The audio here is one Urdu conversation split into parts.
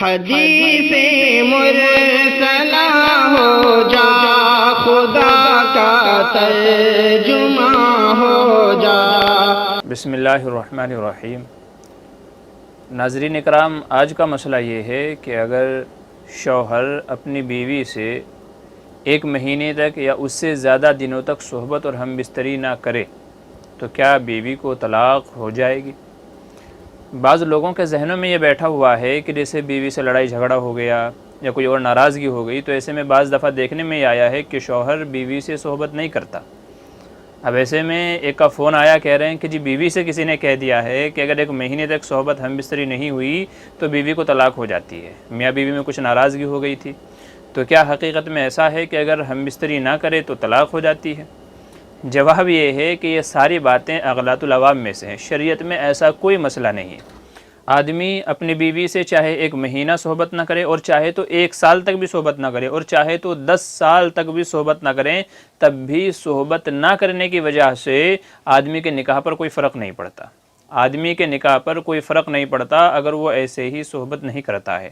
حدیث مرسلہ ہو جا، خدا کا ترجمہ ہو جا۔ بسم اللہ الرحمن الرحیم۔ ناظرین اکرام، آج کا مسئلہ یہ ہے کہ اگر شوہر اپنی بیوی سے ایک مہینے تک یا اس سے زیادہ دنوں تک صحبت اور ہم بستری نہ کرے تو کیا بیوی کو طلاق ہو جائے گی؟ بعض لوگوں کے ذہنوں میں یہ بیٹھا ہوا ہے کہ جیسے بیوی سے لڑائی جھگڑا ہو گیا یا کوئی اور ناراضگی ہو گئی تو ایسے میں بعض دفعہ دیکھنے میں آیا ہے کہ شوہر بیوی سے صحبت نہیں کرتا۔ اب ایسے میں ایک کا فون آیا، کہہ رہے ہیں کہ جی بیوی سے کسی نے کہہ دیا ہے کہ اگر ایک مہینے تک صحبت ہم بستری نہیں ہوئی تو بیوی کو طلاق ہو جاتی ہے۔ میاں بیوی میں کچھ ناراضگی ہو گئی تھی، تو کیا حقیقت میں ایسا ہے کہ اگر ہم بستری نہ کرے تو طلاق ہو جاتی ہے؟ جواب یہ ہے کہ یہ ساری باتیں اغلاط العوام میں سے ہیں۔ شریعت میں ایسا کوئی مسئلہ نہیں ہے۔ آدمی اپنی بیوی سے چاہے ایک مہینہ صحبت نہ کرے اور چاہے تو 1 سال تک بھی صحبت نہ کرے اور چاہے تو 10 سال تک بھی صحبت نہ کریں، تب بھی صحبت نہ کرنے کی وجہ سے آدمی کے نکاح پر کوئی فرق نہیں پڑتا۔ آدمی کے نکاح پر کوئی فرق نہیں پڑتا اگر وہ ایسے ہی صحبت نہیں کرتا ہے۔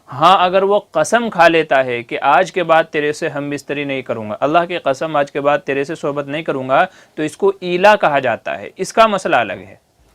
ہاں، اگر وہ قسم کھا لیتا ہے کہ آج کے بعد تیرے سے ہم بستری نہیں کروں گا، اللہ کی قسم آج کے بعد تیرے سے صحبت نہیں کروں گا، تو اس کو ایلا کہا جاتا ہے۔ اس کا مسئلہ الگ ہے،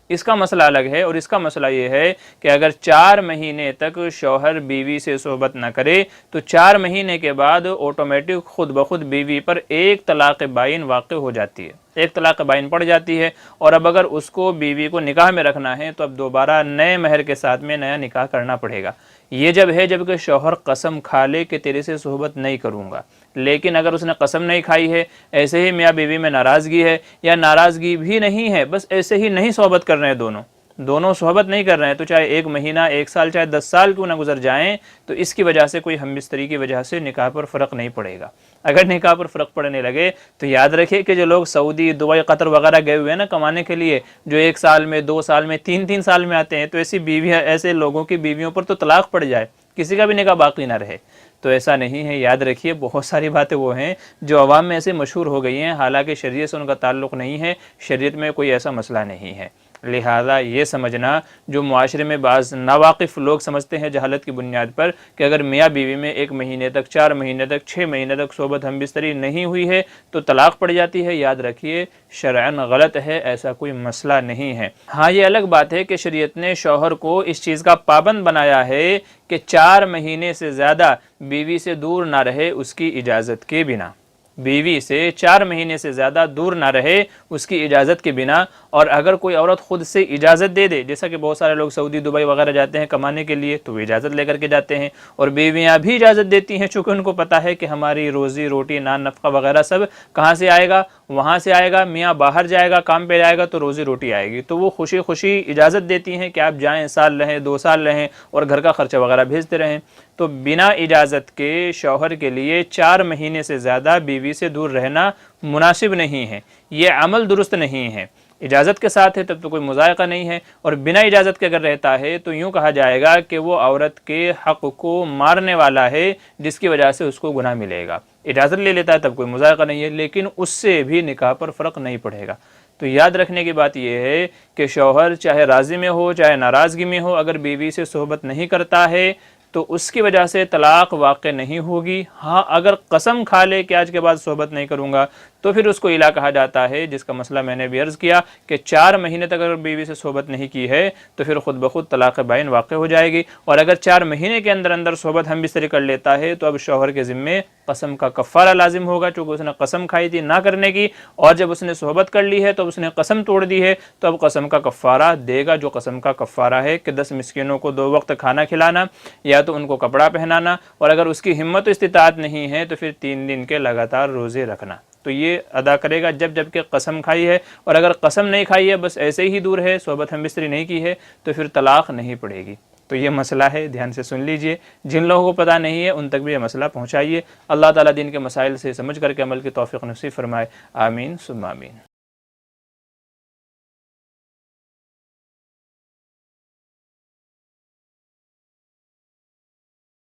اس کا مسئلہ الگ ہے۔ اور اس کا مسئلہ یہ ہے کہ اگر 4 مہینے تک شوہر بیوی سے صحبت نہ کرے تو 4 مہینے کے بعد آٹومیٹک خود بخود بیوی پر ایک طلاق بائن واقع ہو جاتی ہے، ایک طلاق بائن پڑ جاتی ہے۔ اور اب اگر اس کو بیوی کو نکاح میں رکھنا ہے تو اب دوبارہ نئے مہر کے ساتھ میں نیا نکاح کرنا پڑے گا۔ یہ جب ہے جب کہ شوہر قسم کھا لے کہ تیرے سے صحبت نہیں کروں گا۔ لیکن اگر اس نے قسم نہیں کھائی ہے، ایسے ہی میاں بیوی میں ناراضگی ہے یا ناراضگی بھی نہیں ہے، بس ایسے ہی نہیں صحبت کر رہے ہیں، دونوں صحبت نہیں کر رہے ہیں، تو چاہے 1 مہینہ 1 سال چاہے 10 سال کیوں نہ گزر جائیں، تو اس کی وجہ سے کوئی ہم بستری کی وجہ سے نکاح پر فرق نہیں پڑے گا۔ اگر نکاح پر فرق پڑنے لگے تو یاد رکھیے کہ جو لوگ سعودی، دبئی، قطر وغیرہ گئے ہوئے ہیں نا کمانے کے لیے، جو 1 سال میں 2 سال میں 3 سال میں آتے ہیں، تو ایسی بیویاں، ایسے لوگوں کی بیویوں پر تو طلاق پڑ جائے، کسی کا بھی نکاح باقی نہ رہے، تو ایسا نہیں ہے۔ یاد رکھیے بہت ساری باتیں وہ ہیں جو عوام میں ایسے مشہور ہو گئی ہیں، حالانکہ شریعت سے ان کا تعلق نہیں ہے، شریعت میں کوئی ایسا مسئلہ نہیں ہے۔ لہذا یہ سمجھنا جو معاشرے میں بعض ناواقف لوگ سمجھتے ہیں جہالت کی بنیاد پر کہ اگر میاں بیوی میں 1 مہینے تک، 4 مہینے تک، 6 مہینے تک صحبت ہم بستری نہیں ہوئی ہے تو طلاق پڑ جاتی ہے، یاد رکھیے شرعاً غلط ہے، ایسا کوئی مسئلہ نہیں ہے۔ ہاں، یہ الگ بات ہے کہ شریعت نے شوہر کو اس چیز کا پابند بنایا ہے کہ 4 مہینے سے زیادہ بیوی سے دور نہ رہے اس کی اجازت کے بنا، بیوی سے 4 مہینے سے زیادہ دور نہ رہے اس کی اجازت کے بنا۔ اور اگر کوئی عورت خود سے اجازت دے دے، جیسا کہ بہت سارے لوگ سعودی، دبئی وغیرہ جاتے ہیں کمانے کے لیے، تو وہ اجازت لے کر کے جاتے ہیں، اور بیویاں بھی اجازت دیتی ہیں، چونکہ ان کو پتہ ہے کہ ہماری روزی روٹی، نان نفقہ وغیرہ سب کہاں سے آئے گا؟ وہاں سے آئے گا۔ میاں باہر جائے گا، کام پہ جائے گا تو روزی روٹی آئے گی، تو وہ خوشی خوشی اجازت دیتی ہیں کہ آپ جائیں، سال رہیں، 2 سال رہیں، اور گھر کا خرچہ وغیرہ بھیجتے رہیں۔ تو بنا اجازت کے شوہر کے لیے 4 مہینے سے زیادہ بیوی سے دور رہنا مناسب نہیں ہے، یہ عمل درست نہیں ہے۔ اجازت کے ساتھ ہے تب تو کوئی مضائقہ نہیں ہے، اور بنا اجازت کے اگر رہتا ہے تو یوں کہا جائے گا کہ وہ عورت کے حق کو مارنے والا ہے، جس کی وجہ سے اس کو گناہ ملے گا۔ اجازت لے لیتا ہے تب کوئی مضائقہ نہیں ہے، لیکن اس سے بھی نکاح پر فرق نہیں پڑے گا۔ تو یاد رکھنے کی بات یہ ہے کہ شوہر چاہے راضی میں ہو چاہے ناراضگی میں ہو، اگر بیوی سے صحبت نہیں کرتا ہے تو اس کی وجہ سے طلاق واقع نہیں ہوگی۔ ہاں، اگر قسم کھا لے کہ آج کے بعد صحبت نہیں کروں گا تو پھر اس کو الا کہا جاتا ہے، جس کا مسئلہ میں نے بھی عرض کیا کہ 4 مہینے تک اگر بیوی سے صحبت نہیں کی ہے تو پھر خود بخود طلاق بائن واقع ہو جائے گی۔ اور اگر 4 مہینے کے اندر اندر صحبت ہم بستری کر لیتا ہے تو اب شوہر کے ذمے قسم کا کفارہ لازم ہوگا، چونکہ اس نے قسم کھائی تھی نہ کرنے کی، اور جب اس نے صحبت کر لی ہے تو اس نے قسم توڑ دی ہے، تو اب قسم کا کفارہ دے گا، جو قسم کا کفارہ ہے کہ 10 مسکینوں کو 2 وقت کھانا کھلانا، یا تو ان کو کپڑا پہنانا، اور اگر اس کی ہمت و استطاعت نہیں ہے تو پھر 3 دن کے لگاتار روزے رکھنا۔ تو یہ ادا کرے گا جب کہ قسم کھائی ہے، اور اگر قسم نہیں کھائی ہے، بس ایسے ہی دور ہے، صحبت ہم بستری نہیں کی ہے، تو پھر طلاق نہیں پڑے گی۔ تو یہ مسئلہ ہے، دھیان سے سن لیجئے، جن لوگوں کو پتہ نہیں ہے ان تک بھی یہ مسئلہ پہنچائیے۔ اللہ تعالیٰ دین کے مسائل سے سمجھ کر کے عمل کی توفیق نصیب فرمائے، آمین ثم آمین۔